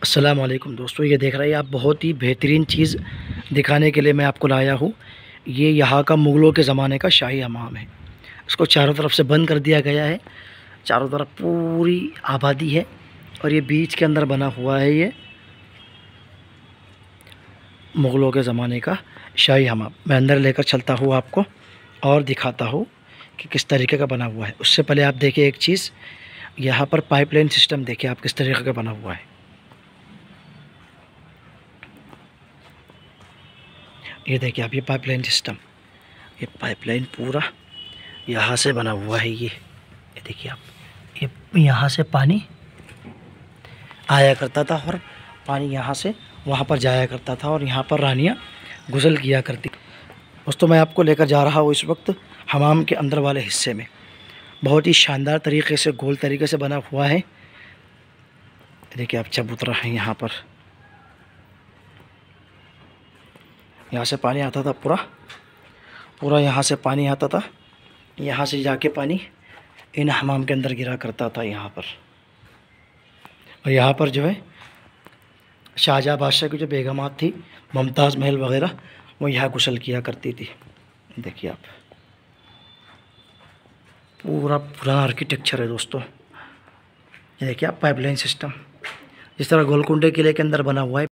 अस्सलाम वालेकुम दोस्तों, ये देख रहे हैं आप, बहुत ही बेहतरीन चीज़ दिखाने के लिए मैं आपको लाया हूँ। ये यहाँ का मुग़लों के ज़माने का शाही हमाम है। इसको चारों तरफ से बंद कर दिया गया है। चारों तरफ पूरी आबादी है और ये बीच के अंदर बना हुआ है। ये मुग़लों के ज़माने का शाही हमाम। मैं अंदर लेकर चलता हूँ आपको और दिखाता हूँ कि किस तरीके का बना हुआ है। उससे पहले आप देखिए एक चीज़, यहाँ पर पाइपलाइन सिस्टम देखिए आप किस तरीके का बना हुआ है। ये देखिए आप, ये पाइपलाइन सिस्टम, ये पाइपलाइन पूरा यहाँ से बना हुआ है। ये देखिए आप, ये यहाँ से पानी आया करता था और पानी यहाँ से वहाँ पर जाया करता था और यहाँ पर रानियाँ गुसल किया करती। दोस्तों, मैं आपको लेकर जा रहा हूँ इस वक्त हमाम के अंदर वाले हिस्से में। बहुत ही शानदार तरीके से, गोल तरीके से बना हुआ है। देखिए आप, चबूतरा है यहाँ पर। यहाँ से पानी आता था, पूरा यहाँ से पानी आता था। यहाँ से जाके पानी इन हमाम के अंदर गिरा करता था यहाँ पर। और यहाँ पर जो है शाहजहाँ बादशाह की जो बेगमात थी, मुमताज़ महल वगैरह, वो यहाँ गुसल किया करती थी। देखिए आप, पूरा पुराना आर्किटेक्चर है दोस्तों। ये देखिए आप, पाइपलाइन सिस्टम जिस तरह गोलकुंडे किले के अंदर बना हुआ है।